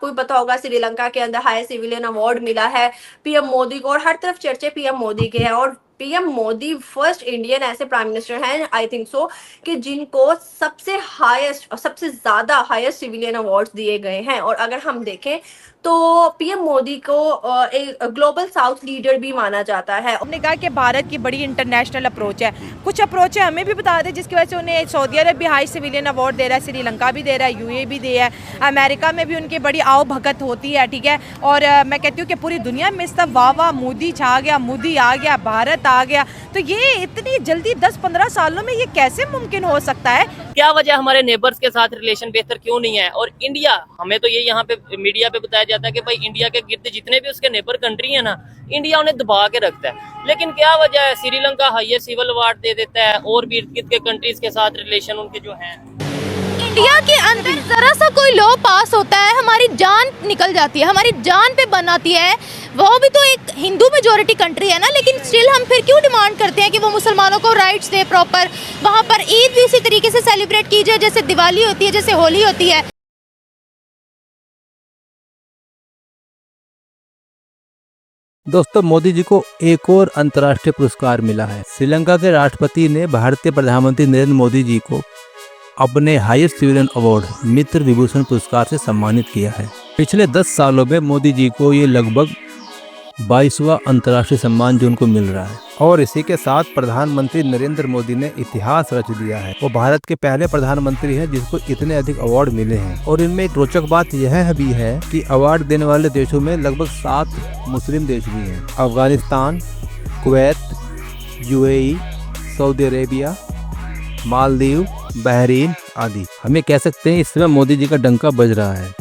आपको भी पता होगा श्रीलंका के अंदर हाईएस्ट सिविलियन अवार्ड मिला है पीएम मोदी को, और हर तरफ चर्चे पीएम मोदी के हैं। और पीएम मोदी फर्स्ट इंडियन ऐसे प्राइम मिनिस्टर हैं आई थिंक सो कि जिनको सबसे हाईएस्ट, सबसे ज्यादा हाईएस्ट सिविलियन अवार्ड्स दिए गए हैं। और अगर हम देखें तो पीएम मोदी को एक ग्लोबल साउथ लीडर भी माना जाता है। उन्होंने कहा कि भारत की बड़ी इंटरनेशनल अप्रोच है, कुछ अप्रोच है हमें भी बता दें जिसकी वजह से उन्हें सऊदी अरब भी हाई सिविलियन अवार्ड दे रहा है, श्रीलंका भी दे रहा है, यूएई भी दे रहा है, अमेरिका में भी उनकी बड़ी आओ भगत होती है, ठीक है। और मैं कहती हूँ कि पूरी दुनिया में सब वाह वाह मोदी छा गया, मोदी आ गया, भारत आ गया। तो ये इतनी जल्दी 10-15 सालों में ये कैसे मुमकिन हो सकता है? क्या वजह हमारे नेबर्स के साथ रिलेशन बेहतर क्यों नहीं है? और इंडिया, हमें तो ये यहाँ पे मीडिया पे बताया जाता है कि भाई इंडिया के गिर्द जितने भी उसके नेबर कंट्री है ना, इंडिया उन्हें दबा के रखता है। लेकिन क्या वजह है? श्रीलंका हाईएस्ट सिविल अवार्ड दे देता है और भी इर्द गिर्द के कंट्रीज के साथ रिलेशन उनके जो है। इंडिया के अंदर जरा सा कोई लॉ पास होता है, हमारी जान निकल जाती है, हमारी जान पे बन आती है। वो भी तो एक हिंदू मेजोरिटी कंट्री है ना, लेकिन स्टिल हम फिर क्यों डिमांड करते हैं कि वो मुसलमानों को राइट्स दे प्रॉपर, वहाँ पर ईद भी उसी तरीके से सेलिब्रेट कीजिए जैसे दिवाली होती है, जैसे होली होती है। दोस्तों, मोदी जी को एक और अंतर्राष्ट्रीय पुरस्कार मिला है। श्रीलंका के राष्ट्रपति ने भारतीय प्रधानमंत्री नरेंद्र मोदी जी को अपने हाईएस्ट सिविलियन अवार्ड मित्र विभूषण पुरस्कार से सम्मानित किया है। पिछले 10 सालों में मोदी जी को ये लगभग 22वां अंतर्राष्ट्रीय सम्मान जो उनको मिल रहा है। और इसी के साथ प्रधानमंत्री नरेंद्र मोदी ने इतिहास रच दिया है। वो भारत के पहले प्रधानमंत्री हैं जिसको इतने अधिक अवार्ड मिले हैं। और इनमें एक रोचक बात यह भी है कि अवार्ड देने वाले देशों में लगभग 7 मुस्लिम देश भी हैं। Afghanistan, Kuwait, UAE, Saudi Arabia, Maldives, Bahrain आदि। हमें कह सकते हैं इस समय मोदी जी का डंका बज रहा है।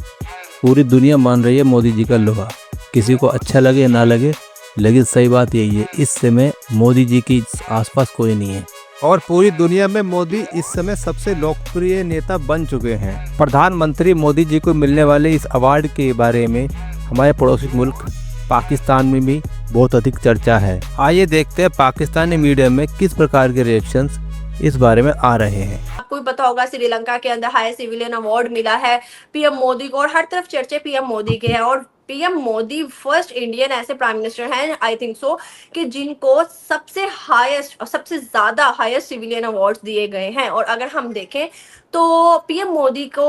पूरी दुनिया मान रही है मोदी जी का लोहा। किसी को अच्छा लगे ना लगे, लेकिन सही बात यही है, इस समय मोदी जी के आसपास कोई नहीं है। और पूरी दुनिया में मोदी इस समय सबसे लोकप्रिय नेता बन चुके हैं। प्रधानमंत्री मोदी जी को मिलने वाले इस अवार्ड के बारे में हमारे पड़ोसी मुल्क पाकिस्तान में भी बहुत अधिक चर्चा है। आइए देखते हैं पाकिस्तानी मीडिया में किस प्रकार के रिएक्शंस इस बारे में आ रहे हैं। आपको भी पता होगा श्रीलंका के अंदर हाईएस्ट सिविलियन अवार्ड मिला है पीएम मोदी को, और हर तरफ चर्चे पीएम मोदी के हैं। और पीएम मोदी फर्स्ट इंडियन ऐसे प्राइम मिनिस्टर हैं आई थिंक सो कि जिनको सबसे हाईएस्ट, सबसे ज्यादा हाईएस्ट सिविलियन अवार्ड्स दिए गए हैं। और अगर हम देखें तो पीएम मोदी को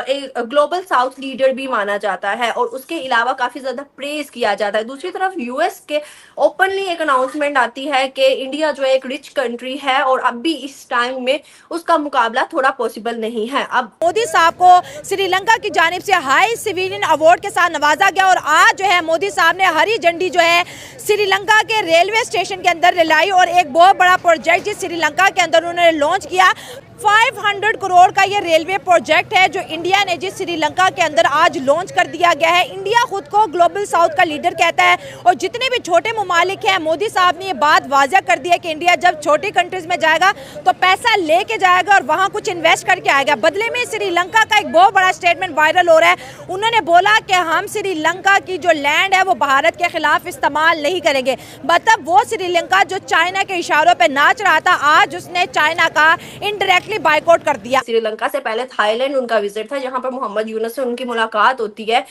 एक ग्लोबल साउथ लीडर भी माना जाता है, और उसके अलावा काफी ज्यादा प्रेज किया जाता है। दूसरी तरफ यूएस के ओपनली एक अनाउंसमेंट आती है कि इंडिया जो है एक रिच कंट्री है, और अब भी इस टाइम में उसका मुकाबला थोड़ा पॉसिबल नहीं है। अब मोदी साहब को श्रीलंका की जानिब से हाई सिविलियन अवार्ड के साथ नवाजा गया, और आज जो है मोदी साहब ने हरी झंडी जो है श्रीलंका के रेलवे स्टेशन के अंदर लाई, और एक बहुत बड़ा प्रोजेक्ट जिस श्रीलंका के अंदर उन्होंने लॉन्च किया। 500 करोड़ का ये रेलवे प्रोजेक्ट है जो इंडिया ने जिस श्रीलंका के अंदर आज लॉन्च कर दिया गया है। इंडिया खुद को ग्लोबल साउथ का लीडर कहता है, और जितने भी छोटे ममालिक हैं, मोदी साहब ने ये बात वाज़ह कर दी है कि इंडिया जब छोटी कंट्रीज में जाएगा तो पैसा लेके जाएगा और वहाँ कुछ इन्वेस्ट करके आएगा। बदले में श्रीलंका का एक बहुत बड़ा स्टेटमेंट वायरल हो रहा है। उन्होंने बोला कि हम श्रीलंका की जो लैंड है वो भारत के खिलाफ इस्तेमाल नहीं करेंगे। मतलब वो श्रीलंका जो चाइना के इशारों पर नाच रहा था, आज उसने चाइना का इनडायरेक्ट बाइकआउट कर दिया। श्रीलंका से पहले थाईलैंड उनका विजिट था, जहां पर मोहम्मद यूनुस से उनकी मुलाकात होती है।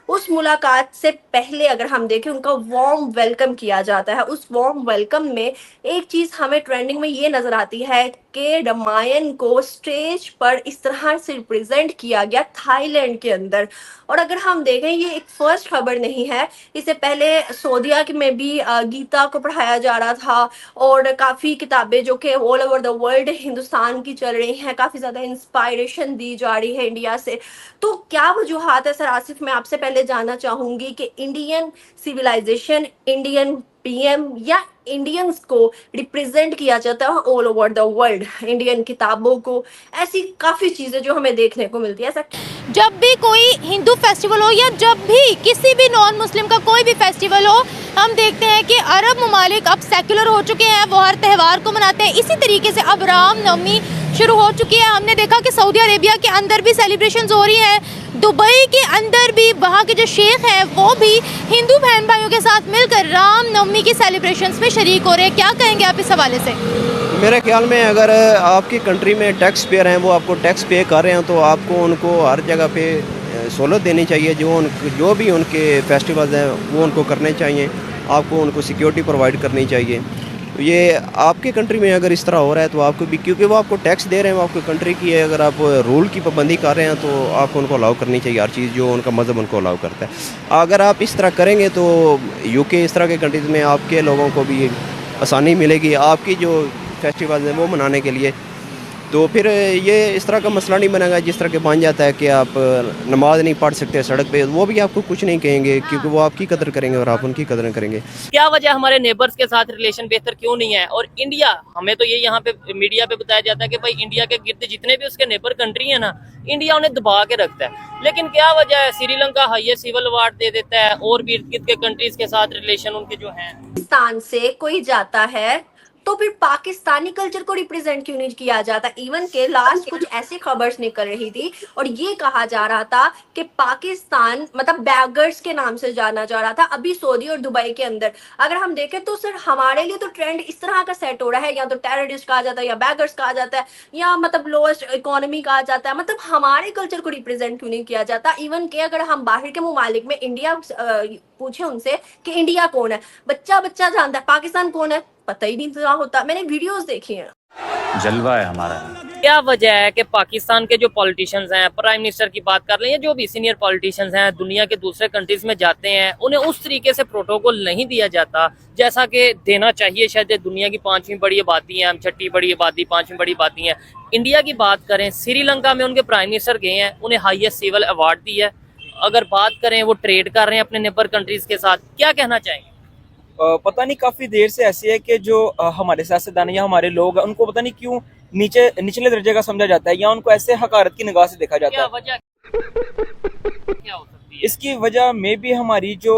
उस मुलाकात से पहले अगर हम देखें उनका वार्म वेलकम किया जाता है। उस वार्म वेलकम में एक चीज हमें ट्रेंडिंग में ये नजर आती है कि रामायण को स्टेज पर इस तरह से रिप्रेजेंट किया गया थाईलैंड के अंदर। और अगर हम देखें ये एक फर्स्ट खबर नहीं है, इससे पहले सऊदीया में भी गीता को पढ़ाया जा रहा था, और काफ़ी किताबें जो कि all over the world Hindustan की चल रही हैं, काफ़ी ज़्यादा इंस्पायरेशन दी जा रही है इंडिया से। तो क्या वजूहात है सर आसिफ? मैं आपसे पहले जानना चाहूँगी कि इंडियन सिविलाइजेशन, इंडियन पीएम या इंडियंस को रिप्रेजेंट किया जाता है all over the world, Indian किताबों को, ऐसी काफ़ी चीज़ें जो हमें देखने को मिलती है। जब भी कोई हिंदू फेस्टिवल हो या जब भी किसी भी नॉन मुस्लिम का कोई भी फेस्टिवल हो, हम देखते हैं कि अरब ममालिक अब सेक्युलर हो चुके हैं, वो हर त्यौहार को मनाते हैं। इसी तरीके से अब रामनवमी शुरू हो चुकी है। हमने देखा कि सऊदी अरेबिया के अंदर भी सेलिब्रेशंस हो रही हैं, दुबई के अंदर भी वहाँ के जो शेख हैं वो भी हिंदू बहन भाइयों के साथ मिलकर रामनवमी की सेलिब्रेशंस में शरीक हो रहे हैं। क्या कहेंगे आप इस हवाले से? मेरे ख्याल में अगर आपकी कंट्री में टैक्स पेयर हैं, वो आपको टैक्स पे कर रहे हैं, तो आपको उनको हर जगह पे सहूलत देनी चाहिए, जो भी उनके फेस्टिवल्स हैं वो उनको करने चाहिए, आपको उनको सिक्योरिटी प्रोवाइड करनी चाहिए। तो ये आपके कंट्री में अगर इस तरह हो रहा है तो आपको भी, क्योंकि वो आपको टैक्स दे रहे हैं, वो आपकी कंट्री की है, अगर आप रूल की पाबंदी कर रहे हैं तो आपको उनको अलाउ करनी चाहिए हर चीज़ जो उनका मज़हब उनको अलाउ करता है। अगर आप इस तरह करेंगे तो यूके इस तरह के कंट्रीज़ में आपके लोगों को भी आसानी मिलेगी आपकी जो फेस्टिवल्स हैं वो मनाने के लिए। तो फिर ये इस तरह का मसला नहीं बनेगा जिस तरह के बन जाता है कि आप नमाज नहीं पढ़ सकते सड़क पे, वो भी आपको कुछ नहीं कहेंगे क्योंकि वो आपकी कदर करेंगे और आप उनकी कदर करेंगे। क्या वजह हमारे नेबर्स के साथ रिलेशन बेहतर क्यों नहीं है? और इंडिया, हमें तो ये यहाँ पे मीडिया पे बताया जाता है कि भाई इंडिया के गिर्द जितने भी उसके नेबर कंट्री है ना, इंडिया उन्हें दबा के रखता है। लेकिन क्या वजह है? श्रीलंका हाईएस्ट सिविल अवार्ड दे देता है और भी इर्द गिर्द के कंट्रीज के साथ रिलेशन उनके जो है। पाकिस्तान से कोई जाता है तो फिर पाकिस्तानी कल्चर को रिप्रेजेंट क्यों नहीं किया जाता? इवन के लास्ट कुछ ऐसी खबर्स निकल रही थी और ये कहा जा रहा था कि पाकिस्तान मतलब बैगर्स के नाम से जाना जा रहा था अभी सऊदी और दुबई के अंदर। अगर हम देखें तो सर हमारे लिए तो ट्रेंड इस तरह का सेट हो रहा है, या तो टेररिस्ट कहा जाता है या बैगर्स कहा जाता है या मतलब लोएस्ट इकोनॉमी कहा जाता है। मतलब हमारे कल्चर को रिप्रेजेंट क्यों नहीं किया जाता? इवन के अगर हम बाहर के ममालिक में इंडिया पूछे उनसे कि इंडिया कौन है, बच्चा जानता है, पाकिस्तान कौन है पता ही नहीं होता। मैंने वीडियोस देखी हैं। जलवा है हमारा। क्या वजह है कि पाकिस्तान के जो पॉलिटिशियंस हैं, प्राइम मिनिस्टर की बात कर लें या जो भी सीनियर पॉलिटिशियंस हैं, दुनिया के दूसरे कंट्रीज में जाते हैं, उन्हें उस तरीके से प्रोटोकॉल नहीं दिया जाता जैसा कि देना चाहिए? शायद दुनिया की 5वीं बड़ी आबादी है, हम 6ठी बड़ी आबादी, 5वीं बड़ी आबादी है। इंडिया की बात करें, श्रीलंका में उनके प्राइम मिनिस्टर गए हैं, उन्हें हाईएस्ट सिविल अवार्ड दिया है। अगर बात करें वो ट्रेड कर रहे हैं अपने नेबर कंट्रीज के साथ, क्या कहना चाहेंगे? पता नहीं काफी देर से ऐसी है कि जो हमारे सियासतदान या हमारे लोग हैं उनको पता नहीं क्यों निचले दर्जे का समझा जाता है या उनको ऐसे हकारत की निगाह से देखा जाता क्या है। वजह क्या हो सकती है? इसकी वजह में भी हमारी जो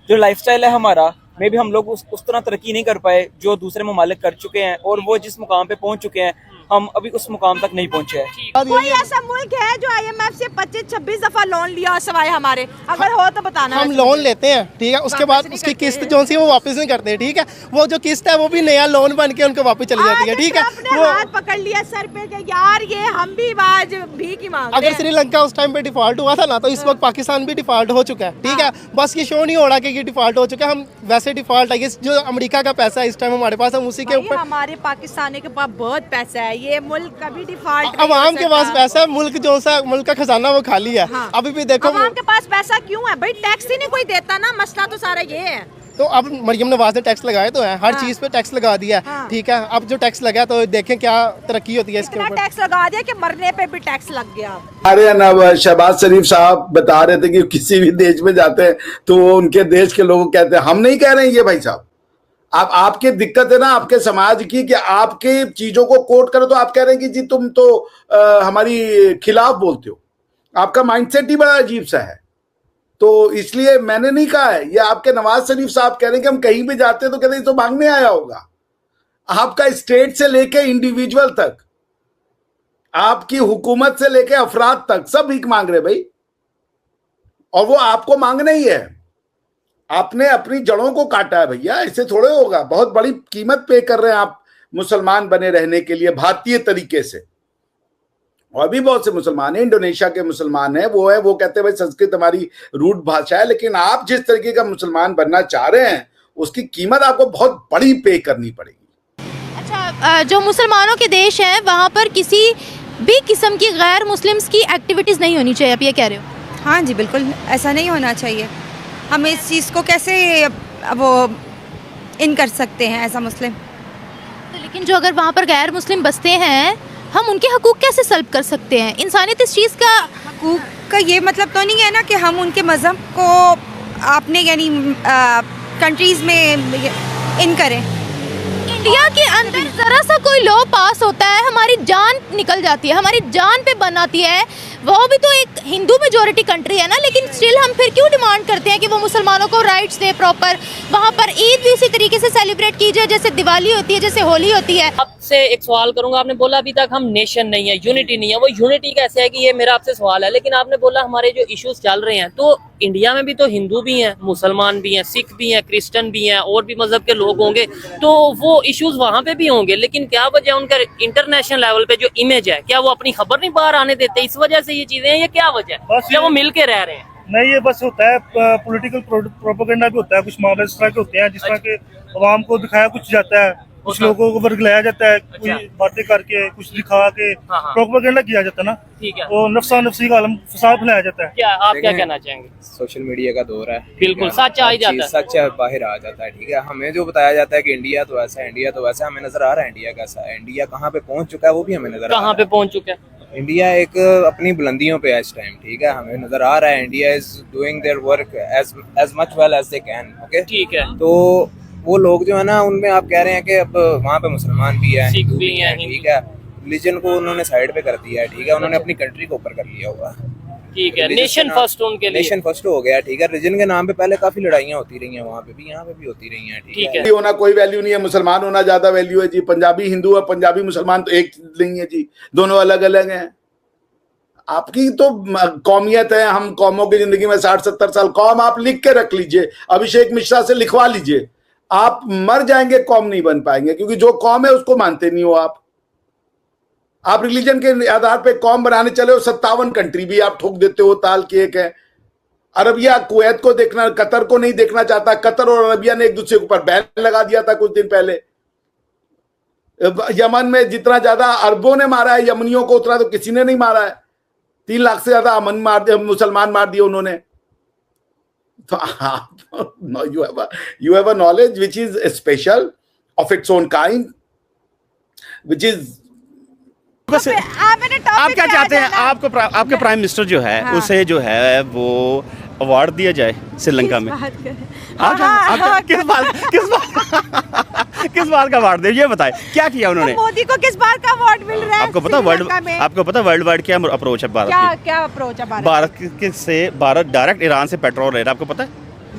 लाइफस्टाइल है हमारा, में भी हम लोग उस तरह तरक्की नहीं कर पाए जो दूसरे ममालिक कर चुके हैं, और वो जिस मुकाम पे पहुंच चुके हैं हम अभी उस मुकाम तक नहीं पहुंचे हैं। कोई ऐसा मुल्क है जो IMF से 25-26 दफा लोन लिया सवाए हमारे? अगर हो तो बताना। हम लोन लेते हैं, ठीक है, उसके बाद उसकी किस्त जो सी वो वापस नहीं करते, ठीक है, वो जो किस्त है वो भी नया लोन बन के उनको वापस चली जाती है, ठीक है। वो हाथ पकड़ लिया सर पे कि यार ये हम भी आज भीख ही मांग रहे अगर हैं। श्रीलंका उस टाइम पे डिफॉल्ट हुआ था ना तो इस वक्त पाकिस्तान भी डिफॉल्ट हो चुका है, ठीक है। बस ये शो नहीं हो रहा कि ये डिफॉल्ट हो चुका है, हम वैसे डिफॉल्ट है। जो अमेरिका का पैसा है इस टाइम हमारे पास, हम उसी के ऊपर, हमारे पाकिस्तानी के पास बहुत पैसा है, ये मुल्क कभी डिफॉल्ट अवाम के पास पैसा है, मुल्क जो सा मुल्क का खजाना वो खाली है। हाँ। अभी भी देखो अवाम के पास पैसा क्यों है भाई? टैक्स ही नहीं कोई देता ना, मसला तो सारा ये है। तो अब मरियम नवाज ने टैक्स लगाए तो है, हर हाँ। चीज पे टैक्स लगा दिया है, हाँ। ठीक है। अब जो टैक्स लगा तो देखें क्या तरक्की होती है इसके इतना ऊपर। टैक्स लगा दिया कि मरने पे भी टैक्स लग गया। अरे ना, शहबाज शरीफ साहब बता रहे थे कि किसी भी देश में जाते हैं तो वो उनके देश के लोग कहते हैं, हम नहीं कह रहे हैं ये भाई साहब, आपकी दिक्कत है ना आपके समाज की कि आपके चीजों को कोट करो तो आप कह रहे हैं कि जी तुम तो हमारी खिलाफ बोलते हो। आपका माइंडसेट ही बड़ा अजीब सा है। तो इसलिए मैंने नहीं कहा है, ये आपके नवाज शरीफ साहब कह रहे हैं कि हम कहीं भी जाते हैं तो कहते हैं तो मांगने आया होगा। आपका स्टेट से लेके इंडिविजुअल तक, आपकी हुकूमत से लेके अफराद तक सब भीख मांग रहे भाई, और वो आपको मांगना ही है। आपने अपनी जड़ों को काटा है भैया, ऐसे थोड़े होगा। बहुत बड़ी कीमत पे कर रहे हैं आप मुसलमान बने रहने के लिए भारतीय तरीके से। और भी बहुत से मुसलमान हैं, इंडोनेशिया के मुसलमान हैं, वो कहते हैं भाई संस्कृत हमारी रूट भाषा है, लेकिन आप जिस तरीके का मुसलमान बनना चाह रहे हैं उसकी कीमत आपको बहुत बड़ी पे करनी पड़ेगी। अच्छा, जो मुसलमानों के देश हैं वहाँ पर किसी भी किस्म की गैर मुस्लिम्स की एक्टिविटीज़ नहीं होनी चाहिए, आप ये कह रहे हो? हाँ जी बिल्कुल, ऐसा नहीं होना चाहिए। हम इस चीज़ को कैसे वो इन कर सकते हैं ऐसा मुस्लिम? तो लेकिन जो अगर वहाँ पर गैर मुस्लिम बसते हैं, हम उनके हकूक़ कैसे सल्ब कर सकते हैं? इंसानियत इस चीज़ का हकूक़ का ये मतलब तो नहीं है ना कि हम उनके मज़हब को आपने यानी कंट्रीज़ में इन करें। इंडिया के अंदर ज़रा सा कोई लॉ पास होता है, हमारी जान निकल जाती है, हमारी जान पे बन आती है। वो भी तो एक हिंदू मेजोरिटी कंट्री है ना, लेकिन स्टिल हम फिर क्यों डिमांड करते हैं कि वो मुसलमानों को राइट्स दे प्रॉपर? वहाँ पर ईद भी इसी तरीके से सेलिब्रेट कीजिए जैसे दिवाली होती है, जैसे होली होती है। अब आपसे एक सवाल करूंगा। आपने बोला अभी तक हम नेशन नहीं है, यूनिटी नहीं है। वो यूनिटी कैसे है कि ये मेरा आपसे सवाल है। लेकिन आपने बोला हमारे जो इश्यूज चल रहे हैं, तो इंडिया में भी तो हिंदू भी हैं, मुसलमान भी हैं, सिख भी हैं, क्रिश्चियन भी हैं, और भी मजहब के लोग होंगे, तो वो इश्यूज वहां पे भी होंगे। लेकिन क्या वजह उनका इंटरनेशनल लेवल पे जो इमेज है, क्या वो अपनी खबर नहीं बाहर आने देते? इस वजह से ये चीजें हैं, ये क्या वजह है? क्या वो मिल के रह रहे हैं? नहीं, ये बस होता है पॉलिटिकल प्रोपेगेंडा भी होता है। कुछ मामले इस तरह के होते हैं जिस तरह के अवाम को दिखाया कुछ जाता है, कुछ लोगों को वर्गलाया जाता है, कोई बातें करके, कुछ दिखा के प्रोपेगेंडा किया जाता है ना। ठीक है। वो नफ्सा नफ्सी का आलम फसाद फैलाया जाता है। क्या आप क्या कहना चाहेंगे? सोशल मीडिया का दौर है, बिल्कुल सच आ ही जाता है, सच बाहर आ जाता है। ठीक है, हमें जो बताया जाता है कि इंडिया तो ऐसा है, इंडिया तो वैसा, हमें नजर आ रहा है इंडिया कैसा है, इंडिया कहाँ पे पहुंच चुका है वो भी हमें नजर आ रहा है। कहाँ पे पहुंच चुका है इंडिया? एक अपनी बुलंदियों पे है इस टाइम। ठीक है, हमें नजर आ रहा है India is doing their work as much well as they can. Okay, ठीक है। तो वो लोग जो है ना, उनमें आप कह रहे हैं कि अब वहाँ पे मुसलमान भी है, सिख भी हैं, ठीक है, रिलीजन को उन्होंने साइड पे कर दिया है। ठीक है, उन्होंने अपनी कंट्री को ऊपर कर लिया हुआ है। ठीक है, नेशन फर्स्ट उनके लिए, नेशन फर्स्ट हो गया। ठीक है, रिलीजन के नाम पे पहले काफी लड़ाइयाँ होती रही हैं, वहाँ पे भी, यहाँ पे भी होती रही हैं। ठीक है, होना कोई वैल्यू नहीं है, मुसलमान होना ज्यादा वैल्यू है जी। पंजाबी हिंदू है, पंजाबी मुसलमान तो एक नहीं है जी, दोनों अलग अलग हैं। आपकी तो कौमियत है, हम कौमों की जिंदगी में 60-70 साल, कौम आप लिख के रख लीजिए, अभिषेक मिश्रा से लिखवा लीजिए, आप मर जाएंगे, कौम नहीं बन पाएंगे, क्योंकि जो कौम है उसको मानते नहीं हो आप रिलीजन के आधार पे कौम बनाने चले हो। 57 कंट्री भी आप ठोक देते हो, ताल की एक है। अरबिया कुवैत को देखना, कतर को नहीं देखना चाहता। कतर और अरबिया ने एक दूसरे के ऊपर बैन लगा दिया था कुछ दिन पहले। यमन में जितना ज्यादा अरबों ने मारा है यमनियों को, उतना तो किसी ने नहीं मारा है। 3 लाख से ज्यादा अमन मार दिए, मुसलमान मार दिए उन्होंने। तो you have a knowledge which is special of its own kind, which is आप क्या चाहते हैं? आपके प्राइम मिनिस्टर जो है, हाँ। उसे जो है वो अवार्ड दिया जाए श्रीलंका में। किस बात का अवार्ड दे, ये बताएं, क्या किया उन्होंने? मोदी को किस बात का अवार्ड मिल रहा है? आपको पता वर्ल्ड वाइड क्या अप्रोच है भारत की? क्या अप्रोच है भारत डायरेक्ट ईरान से पेट्रोल ले रहा है, आपको पता है?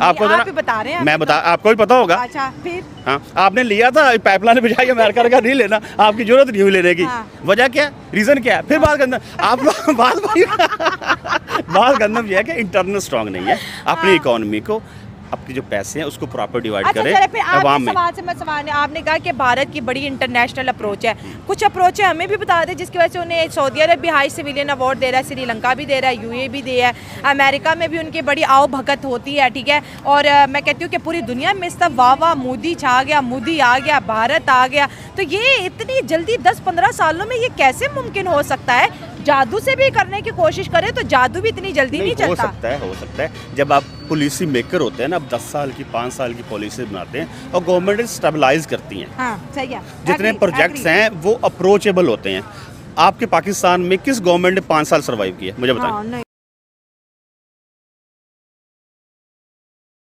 आपको आप ही बता रहे हैं, आपको भी पता होगा। अच्छा, फिर हाँ, आपने लिया था पाइपलाइन बिछाई, अमेरिका का नहीं लेना, आपकी जरूरत नहीं हुई लेने की। हाँ। वजह क्या, रीजन क्या है? फिर बात करना आप बात करना यह है कि इंटरनल स्ट्रांग नहीं है, अपनी इकोनॉमी को, आपके जो पैसे हैं उसको प्रॉपर डिवाइड अच्छा, करें फिर अवाम में। सवाल से मैं सवाल, आपने कहा कि भारत की बड़ी इंटरनेशनल अप्रोच है, कुछ अप्रोच है हमें भी बता दें जिसकी वजह से उन्हें सऊदी अरब भी हाई सिविलियन अवार्ड दे रहा है, श्रीलंका भी दे रहा है, यूएई भी दे रहा है, अमेरिका में भी उनकी बड़ी आओ भगत होती है। ठीक है, और मैं कहती हूँ कि पूरी दुनिया में सब वाह वाह, मोदी छा गया, मोदी आ गया, भारत आ गया। तो ये इतनी जल्दी 10-15 सालों में ये कैसे मुमकिन हो सकता है? जादू से भी करने की कोशिश करें तो जादू भी इतनी जल्दी नहीं चलता। हो सकता है जब आप पॉलिसी मेकर होते हैं ना, अब 10 साल की 5 साल की पॉलिसी बनाते हैं और गवर्नमेंट स्टेबलाइज करती हैं। हाँ, सही है। जितने प्रोजेक्ट्स हैं वो अप्रोचेबल होते हैं। आपके पाकिस्तान में किस गवर्नमेंट ने 5 साल सर्वाइव किया, मुझे बताएं।